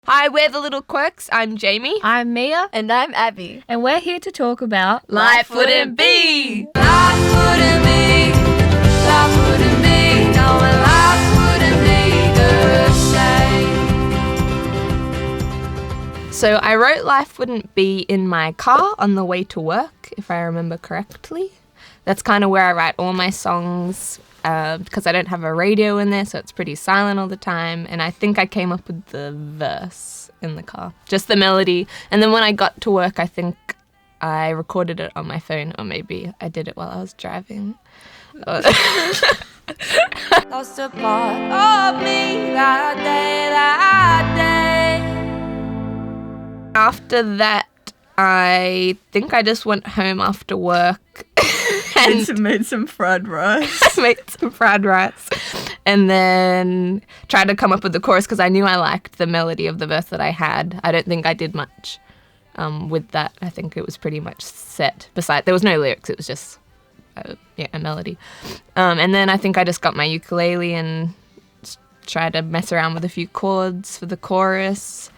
Hi, we're the Little Quirks. I'm Jaymi. I'm Mia. And I'm Abbey. And we're here to talk about Life Wouldn't Be. Life wouldn't be, life wouldn't be, no, and life wouldn't be the same. So I wrote Life Wouldn't Be in my car on the way to work, if I remember correctly. That's kind of where I write all my songs because I don't have a radio in there, so it's pretty silent all the time. And I think I came up with the verse in the car, just the melody. And then when I got to work, I think I recorded it on my phone, or maybe I did it while I was driving. Lost a part of me that day. After that, I think I just went home after work and made some fried rice. I made some fried rice and then tried to come up with the chorus because I knew I liked the melody of the verse that I had. I don't think I did much with that. I think it was pretty much set. Besides, there was no lyrics. It was just a melody. And then I think I just got my ukulele and tried to mess around with a few chords for the chorus.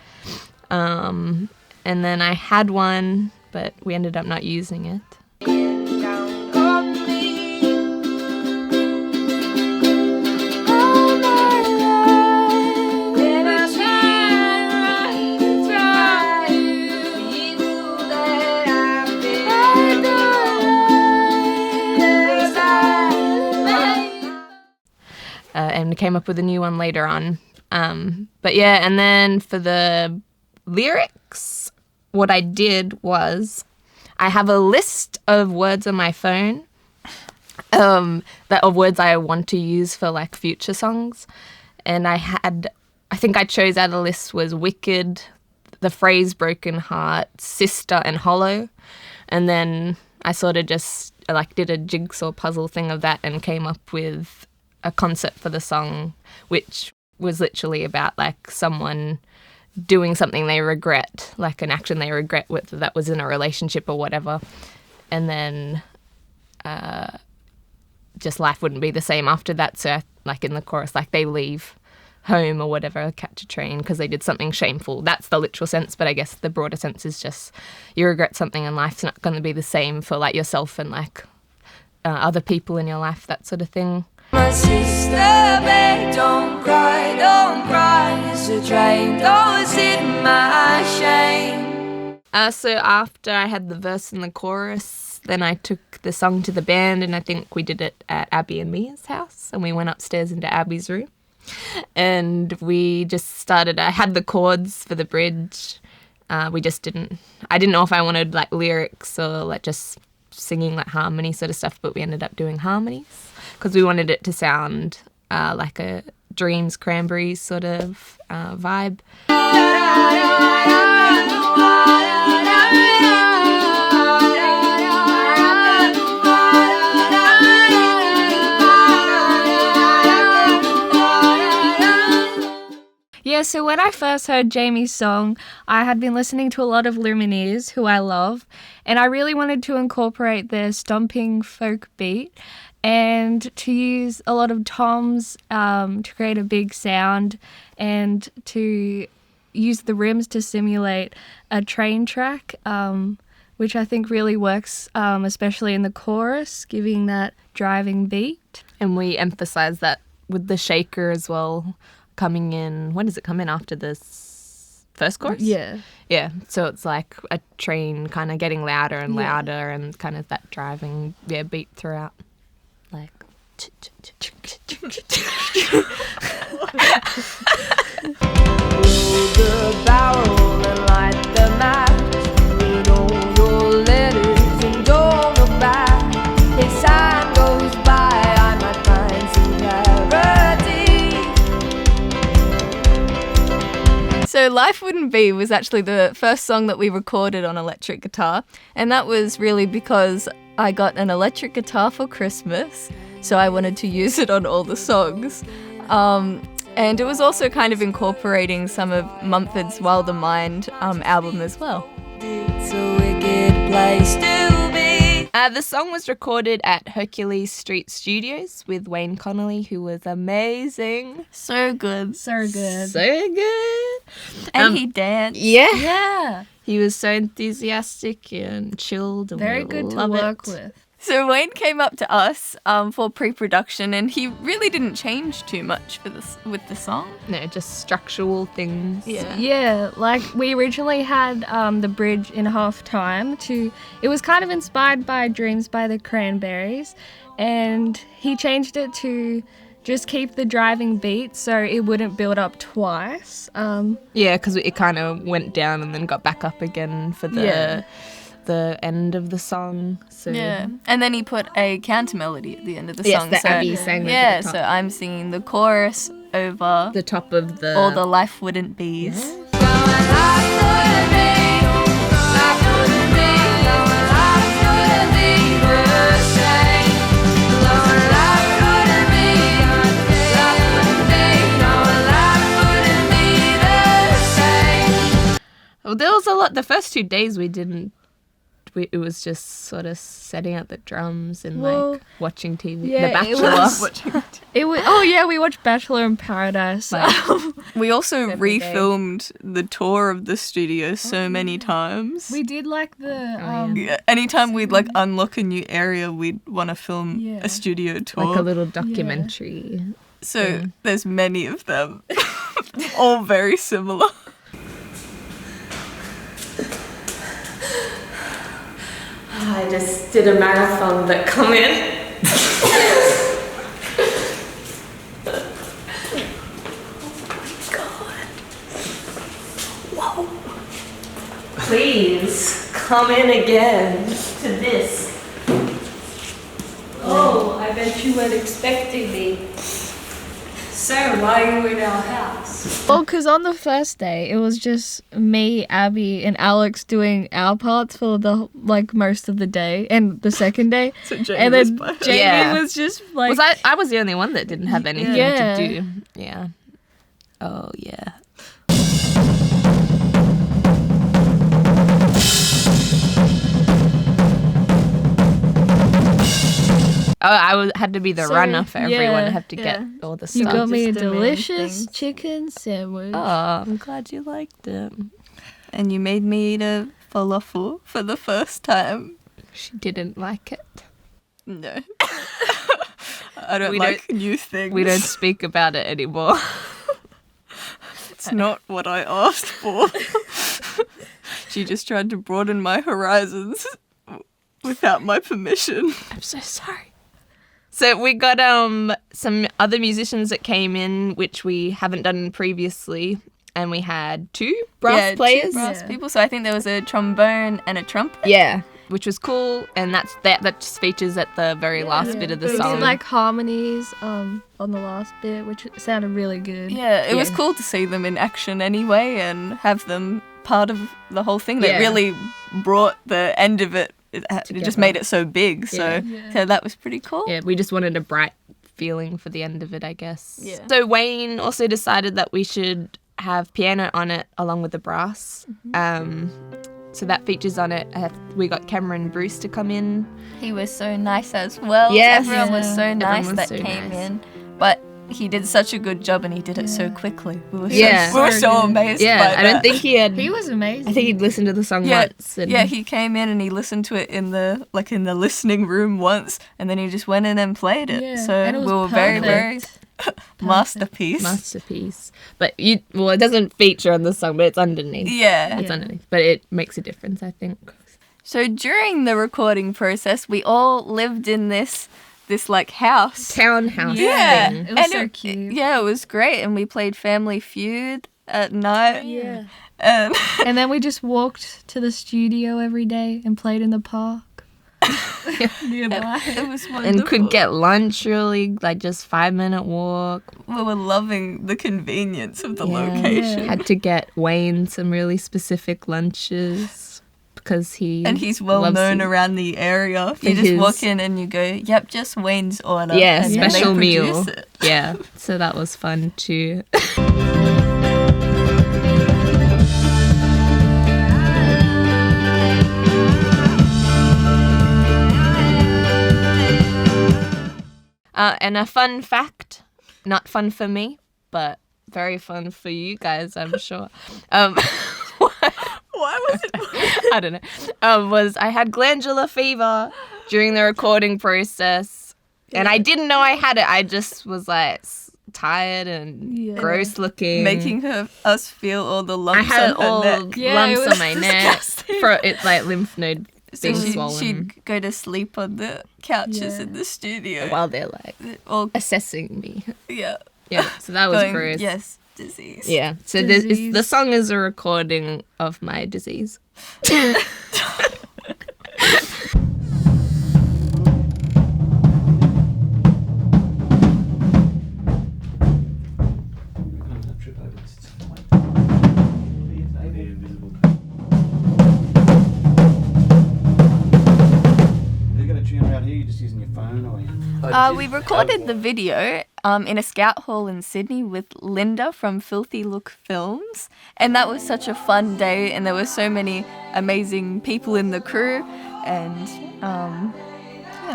And then I had one, but we ended up not using it. And came up with a new one later on. But yeah, and then for the lyrics, what I did was I have a list of words on my phone of words I want to use for like future songs. And I think I chose out of the list was wicked, the phrase broken heart, sister, and hollow. And then I sort of just like did a jigsaw puzzle thing of that and came up with a concept for the song, which was literally about like someone doing something they regret, like an action they regret, whether that was in a relationship or whatever. And then just life wouldn't be the same after that. So like in the chorus, like they leave home or whatever, catch a train because they did something shameful. That's the literal sense, but I guess the broader sense is just you regret something and life's not going to be the same for like yourself and like other people in your life, that sort of thing. My sister, babe, don't cry, it's a train, don't sit in my shame. So after I had the verse and the chorus, then I took the song to the band, and I think we did it at Abbey and Mia's house, and we went upstairs into Abby's room, and we just started. I had the chords for the bridge. I didn't know if I wanted like lyrics or like just singing like harmony sort of stuff, but we ended up doing harmonies because we wanted it to sound like a Dreams Cranberries sort of vibe. Yeah, so when I first heard Jaymi's song, I had been listening to a lot of Lumineers, who I love, and I really wanted to incorporate their stomping folk beat and to use a lot of toms to create a big sound and to use the rims to simulate a train track, which I think really works, especially in the chorus, giving that driving beat. And we emphasize that with the shaker as well. Coming in, when does it come in after this first chorus? Yeah. Yeah, so it's like a train kind of getting louder and louder and kind of that driving beat throughout. Like. Load the barrel and light the match. Read all your letters and don't look back. As time goes by, I might find some clarity. So Life Wouldn't Be was actually the first song that we recorded on electric guitar, and that was really because I got an electric guitar for Christmas, so I wanted to use it on all the songs. And it was also kind of incorporating some of Mumford's Wild the Mind album as well. It's a wicked place to be. The song was recorded at Hercules Street Studios with Wayne Connolly, who was amazing. So good. So good. So good. And he danced. Yeah. Yeah. He was so enthusiastic and chilled. And Very we good to love work it. with. So Wayne came up to us for pre-production, and he really didn't change too much for this with the song. No, just structural things. Yeah, like we originally had the bridge in half time it was kind of inspired by Dreams by the Cranberries, and he changed it to just keep the driving beat so it wouldn't build up twice. Yeah, because it kind of went down and then got back up again for the end of the song. So Yeah, and then he put a counter melody at the end of the yes, song. the so Abbey sang yeah, at the so top. I'm singing the chorus over The top of the all the life wouldn't be's. Well, there was a lot. The first 2 days we didn't. It was just sort of setting out the drums and like watching TV. yeah, The it Bachelor. was- It was. Oh yeah, we watched Bachelor in Paradise. We also Every day. refilmed the tour of the studio so many times. We did like the Yeah, anytime we'd like unlock a new area, we'd want to film Yeah. a studio tour. Like a little documentary. So there's many of them, all very similar. I just did a marathon, but come in. Please come in again to this. Oh, I bet you weren't expecting me. So, why are you in our house? Well, because on the first day, it was just me, Abby, and Alex doing our parts for the most of the day, and the second day, So Jaymi and was then by Jaymi Yeah. was just like, Was I was the only one that didn't have anything Yeah. to do. Yeah. Oh yeah. Oh, had to be the So, runner for everyone. yeah, I have to get all the stuff. you got me a Just the main delicious things. chicken sandwich. Oh, I'm glad you liked it. And you made me eat a falafel for the first time. She didn't like it. No. I don't We like new things. We don't speak about it anymore. It's not what I asked for. She just tried to broaden my horizons without my permission. I'm so sorry. So we got some other musicians that came in, which we haven't done previously, and we had two brass players. Two brass people. So I think there was a trombone and a trumpet. Yeah, which was cool, and that just features at the very last bit of the We song. did like harmonies on the last bit, which sounded really good. Yeah, it was Yeah. cool to see them in action anyway and have them part of the whole thing. That Yeah. really brought the end of it. It just Together. made it so big. So, Yeah. so that was pretty cool. Yeah, we just wanted a bright feeling for the end of it, I guess. Yeah. So Wayne also decided that we should have piano on it along with the brass. So that features on it. We got Cameron Bruce to come in. He was so nice as well. Yes. Everyone was so Everyone nice was that so came nice. in. But he did such a good job and he did it so quickly. We were so, Yeah. we were So so good. amazed by Yeah, I don't that. think he had. He was amazing. I think he'd listened to the song once. And Yeah, he came in and he listened to it in the listening room once, and then he just went in and played it. Yeah, So and it we was were very, very masterpiece. masterpiece. But it doesn't feature on the song, but it's underneath. Yeah. It's underneath. But it makes a difference, I think. So during the recording process, we all lived in this like house. Townhouse Yeah. thing. It was so cute. Yeah, it was great, and we played Family Feud at night. Yeah. And And then we just walked to the studio every day and played in the park. Nearby. it was wonderful. And could get lunch really, like just 5-minute walk. We were loving the convenience of the Yeah. location. Had to get Wayne some really specific lunches because He's well loves known to- around the area. For You just his- walk in and you go, "Yep, just Wayne's order." Yeah, and then they special meal. produce it. Yeah, so that was fun too. And a fun fact, not fun for me, but very fun for you guys, I'm sure. Why was it? I don't know. Was I had glandular fever during the recording process, and I didn't know I had it. I just was like tired and gross looking, Making us feel all the lumps I had on her all neck. Yeah, it lumps was on my neck. It's like lymph node So being swollen she'd go to sleep on the couches in the studio. while they're like All, assessing me. yeah. Yeah, so that was Going, gross. yes, disease. Yeah, so Disease. the song is a recording of my disease. We recorded the video in a scout hall in Sydney with Linda from Filthy Look Films, and that was such a fun day, and there were so many amazing people in the crew, and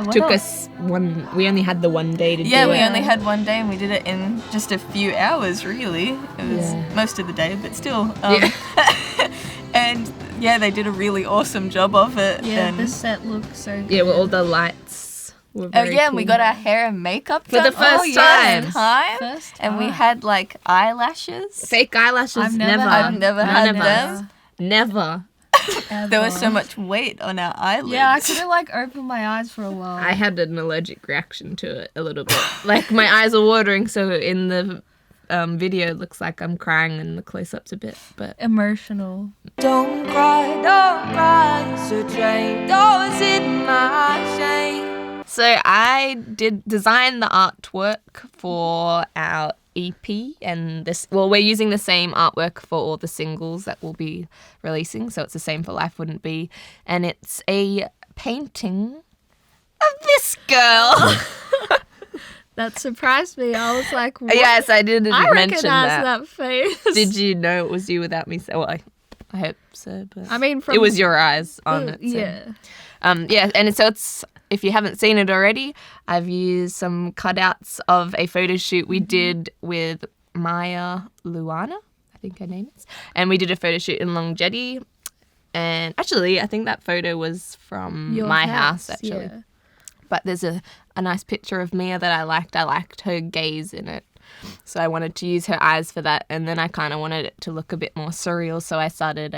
what Took else? us we only had the one day to do Yeah, it. we only had one day, and we did it in just a few hours, really. It was most of the day, but still. And yeah, they did a really awesome job of it. Yeah, and the set looks so good. Yeah, well, all the lights were oh very yeah, and we cool. got our hair and makeup For done the first time. First and we time. had like eyelashes. Fake eyelashes. I've never never. had- I've never None had of them. us. Never. There was so much weight on our eyelids. Yeah, I couldn't like open my eyes for a while. I had an allergic reaction to it a little bit. Like my eyes are watering, so in the video it looks like I'm crying in the close-ups a bit, but Emotional. Don't cry, it's a train. Don't sit in my shame. so I did design the artwork for our EP, and we're using the same artwork for all the singles that we'll be releasing, so it's the same for Life Wouldn't Be, and it's a painting of this girl. That surprised me. I was like, what? Yes, I didn't I mention recognize that. that face. Did you know it was you without me? Well, I hope so, but I mean, from it was your eyes on it. So. Yeah. Yeah, and so it's, if you haven't seen it already, I've used some cutouts of a photo shoot we did with Maya Luana, I think her name is, and we did a photo shoot in Long Jetty, and actually I think that photo was from Your my house actually. Yeah. But there's a nice picture of Mia that I liked. I liked her gaze in it. So I wanted to use her eyes for that. And then I kind of wanted it to look a bit more surreal. So I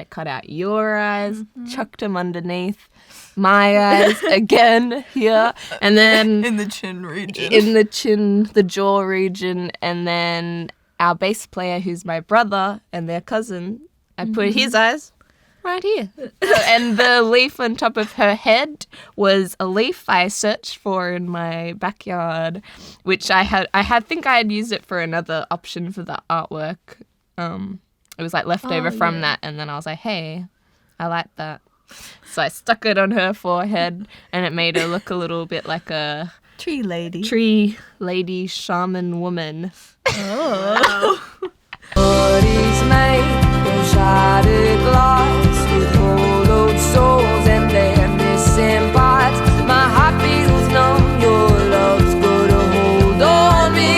cut out your eyes, chucked them underneath my eyes again here. And then in the chin region. in the chin, the jaw region. And then our bass player, who's my brother and their cousin, I put his eyes right here. And the leaf on top of her head was a leaf I searched for in my backyard, which I think I had used it for another option for the artwork. It was like leftover from that, and then I was like, hey, I like that. So I stuck it on her forehead, and it made her look a little bit like a Tree lady. tree lady shaman woman. Bodies made of shattered glass with hollowed souls and their missing parts. My heart feels numb, your love's got a hold on me.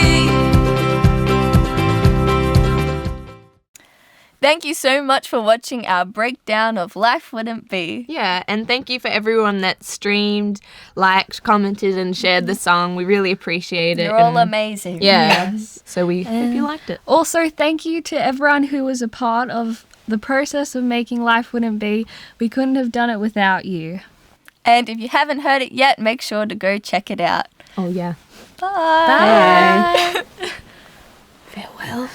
Thank you so much for watching our breakdown of Life Wouldn't Be. Yeah, and thank you for everyone that streamed, liked, commented, and shared the song. We really appreciate it. You're all and amazing. Yeah. So we hope you liked it. Also, thank you to everyone who was a part of the process of making Life Wouldn't Be. We couldn't have done it without you. And if you haven't heard it yet, make sure to go check it out. Oh, yeah. Bye. Bye. Farewell.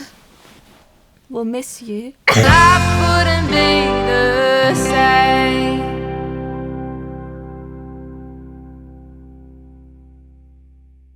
We'll miss you. Life wouldn't be the same.